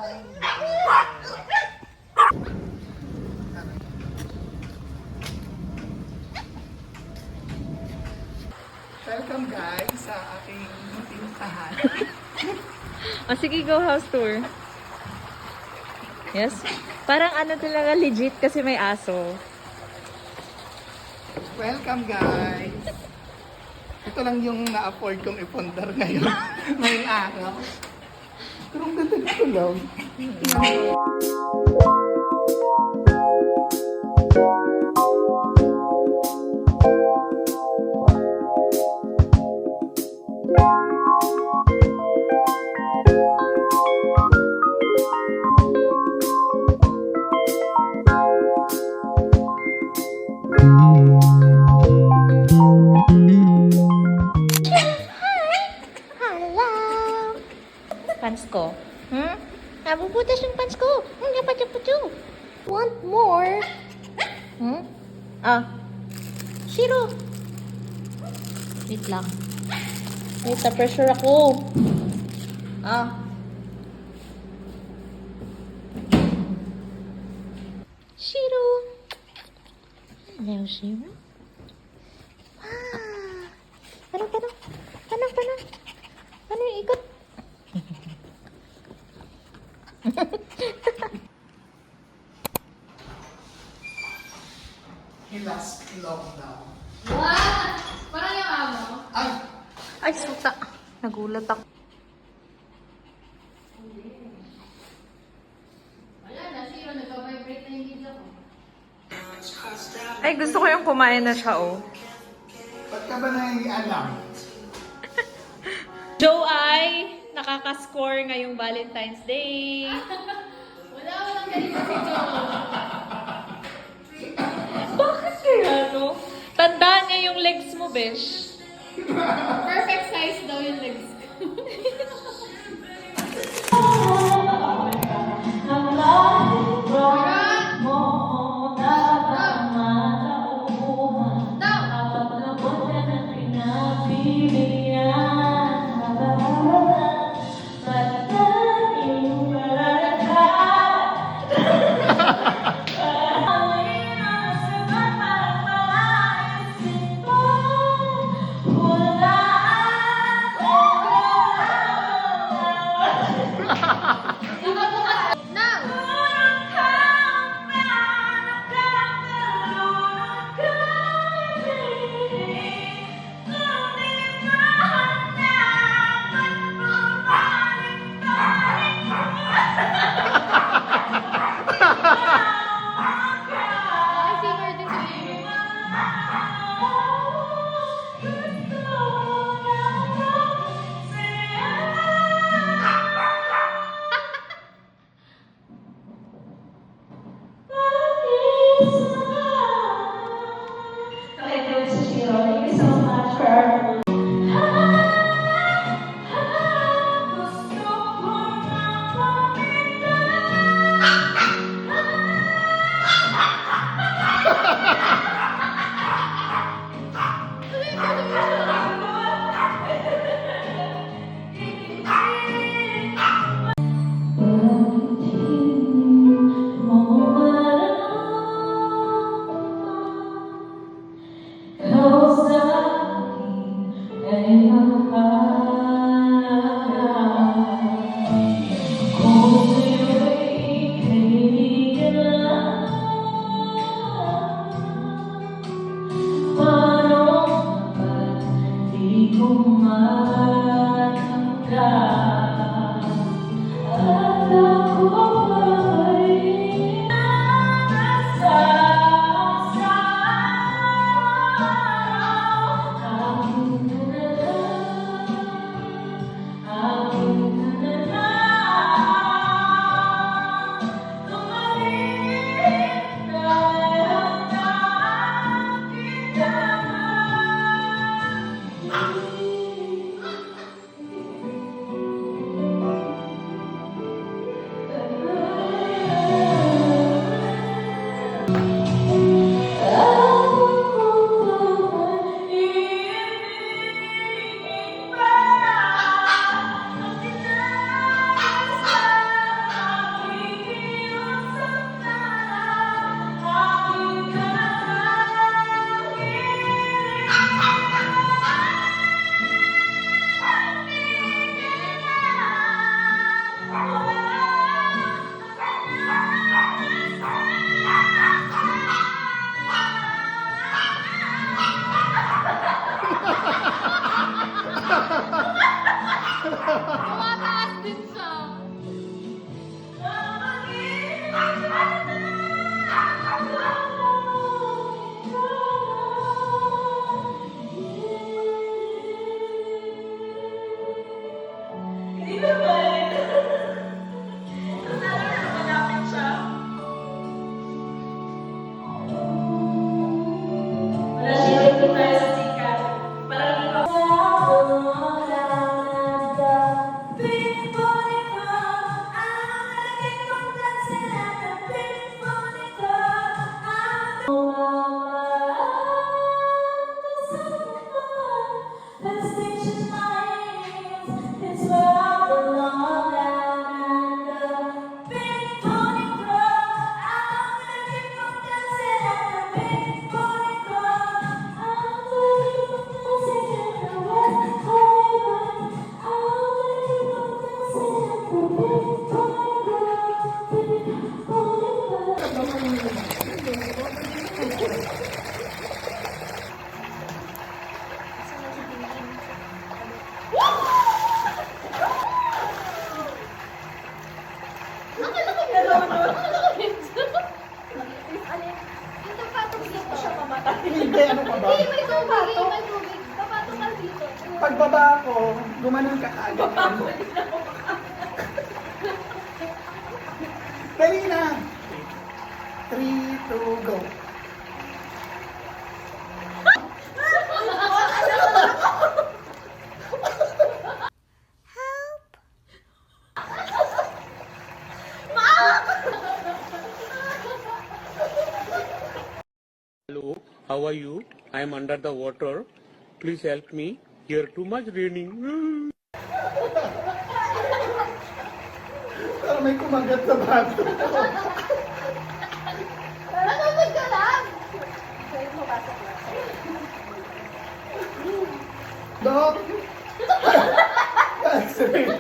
Welcome guys sa aking munting tahanan. Sige, go house tour. Yes? Parang ano talaga legit kasi may aso. Welcome guys! Ito lang yung na-afford kong ipundar ngayon. Ngayong araw. Pero ang ganda dito lang. Pants ko. Nabubutas yung pants ko. Napatyo-patyo. Want more? Shiro. Wait lang. Wait, na-pressure ako. Shiro. Hello, Shiro. Paano? Paano yung ikot? Last lockdown. What? Parang yung amo. Ay, suta. Nagulat ako. Wala na, Shiro. Nagpa-vibrate na yung video ko. Ay, gusto ko yung kumain na siya, oh. Ba't ka ba naialam? Joe ay nakaka-score ngayong Valentine's Day. Walang galing na video. Bakit kaya, no? Tandaan niya yung legs mo, besh. Perfect size daw yung legs ko. Hindi, ano pa ba? May tubig, may tubig. Papatong ka dito. Pagbaba ko, gumanon ka kaagad. Dali na! 3, 2, go! Hello, how are you? I am under the water. Please help me. Here too much raining. Parang may kumagat sa bato. Nanonood ka lang. Dok! That's it.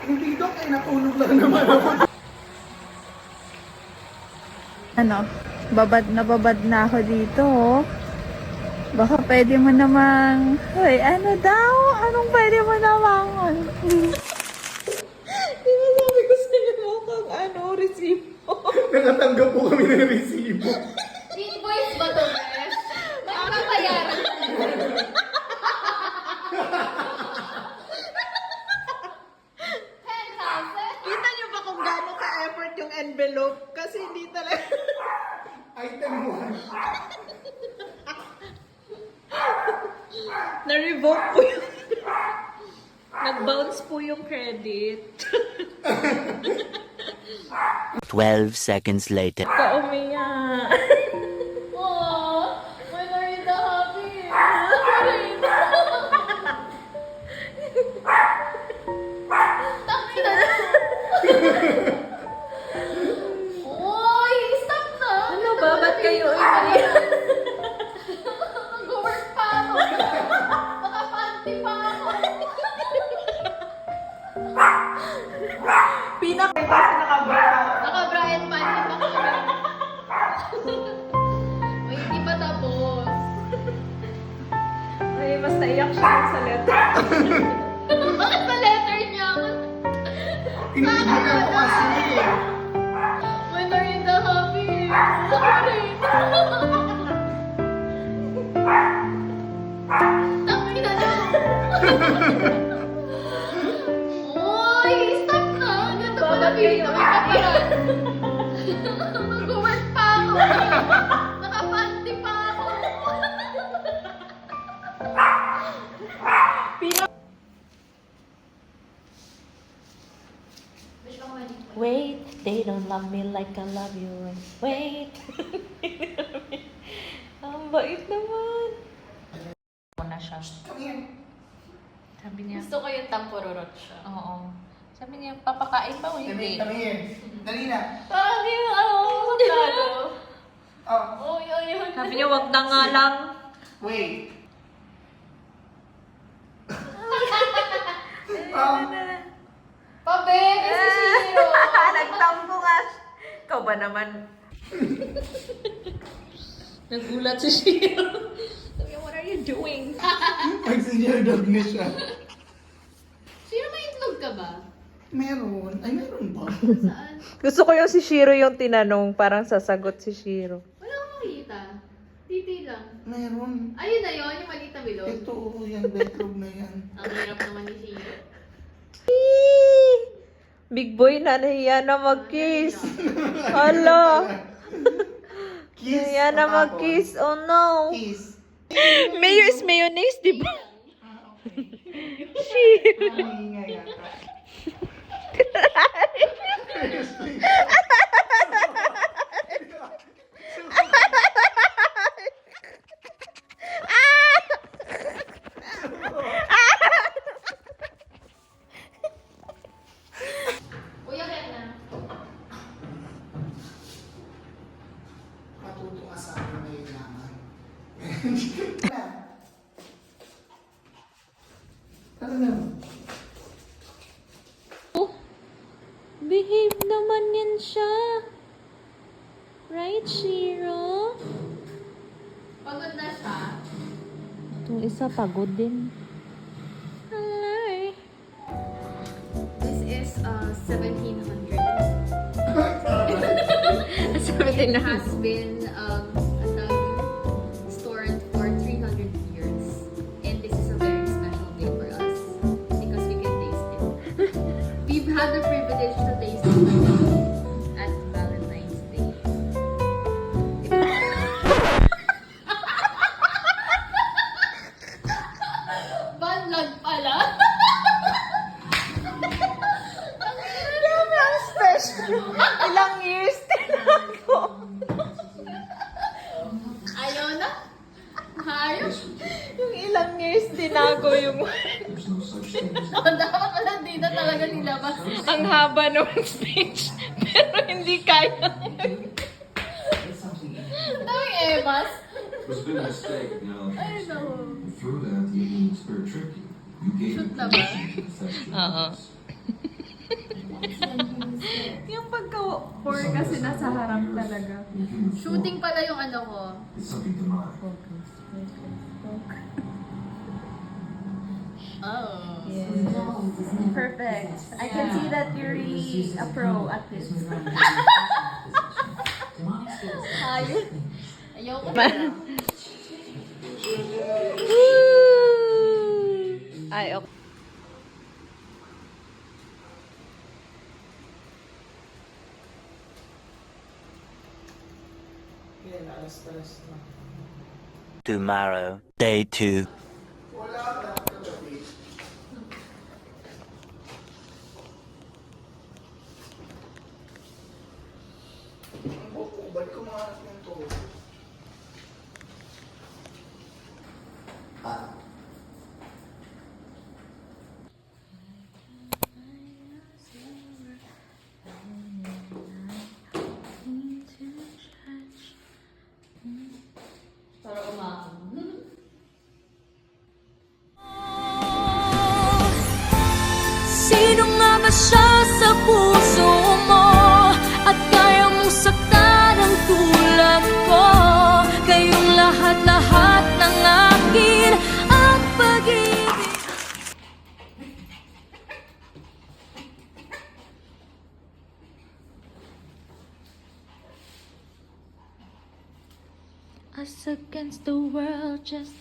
Hindi, Dok, ay natulog lang naman ako. Ano, babad na ako dito, oh. Baka pwede mo namang, hoy, ano daw? Anong pwede mo namang? Di ba sabi ko sa'yo mukhang ano, resibo? Nakatanggap po kami ng resibo. Invoice ba to, Bes? May papayaran. 10,000? Kita niyo ba kung gaano ka-effort yung envelope? Kasi hindi talaga... Item 1. Na-revoke po yung... Nag-bounce po yung credit. 12 seconds later. Kaumiyak. Aww, when are you the happy? Tangina na. Uy, stop na. Ano ba? Ba't kayo umiyak? Mag-work pa ako. Nakapanty pa ako. Pinaka kasi nakabra. Naka-Brian panty pa kami. Uy, hindi pa tapos. Ay, mas naiyak siya dun sa letter. Bakit pa letter niya ako? Iniibigan ko kasi. When are you the happy? Ako rin. Tangina na. Uy, stop na. Ganito pa na dito. May kaparan. Mag-work pa ako. Nakapanty pa ako. Wait, they don't love me like I love you. Wait. Ang bait naman. Na siya. Sabi niya, Gusto ko yung tampururot siya. oo. Sabi niya, papakain pa o hindi? Tumingin. Dali na. Parang di yung ano, saplado. Oh, Uy, yun. Sabi niya, wag na nga lang. wait. Pabe, kasi zero. Nagtampo nga. Ikaw ba naman? Nagulat si Shiro. Sabi niya, what are you doing? Mag-senior dog na siya. Sino may itlog ka ba? Meron. Ay, meron ba? Saan? Gusto ko yung si Shiro yung tinanong. Parang sasagot si Shiro. Wala akong makita. Titi lang. Meron. Ayun na yun, yung maliit na bilog. Ito, yan, betlog na yan. Ang hirap naman ni Shiro. Big boy na, nahiya na mag-kiss. Hala. Kiss. Nahiya na Tapos, mag-kiss. Oh no. Kiss. Mayo is mayonnaise, di ba? Ang ingay yata. Seriously. Kuya, kaya na. Matuto ka sa akin na yaman. Tara na. Behave naman yan siya. Right, Shiro? Pagod na siya. Itong isa pagod din. Hello. This is 1700. It 1700. has been stored for 300 years. And this is a very special day for us because we can taste it. We've had the privilege to taste it at Valentine's Day. Banlag pala! Grabe ang special. Ilang years tinago. Ayaw na? Hayop? Yung ilang years tinago yung... Dapat pala di na talaga nilabas. ang haba ng speech. Pero hindi kaya. Daming emas. It's been a mistake, you know. Ay, no. Through that, it's very tricky. You gave Shoot it na ba? Yung pagka-pour kasi nasa harap talaga. Shooting pala yung ano ko. It's something to mind. Oh. Perfect. I can see that you're really a pro at this. Ayun. Ayoko na. Ay, okay. Yan, alas-alas na. Tomorrow, day 2. Wala ka kagabi. Ang buko, ba't kumakas ng to? Para umakong. Sino nga ba siya sa puso mo? At kaya mong saktan ang tulad ko? Kayong lahat-lahat ng akin at pag-ibig. Us against the world, just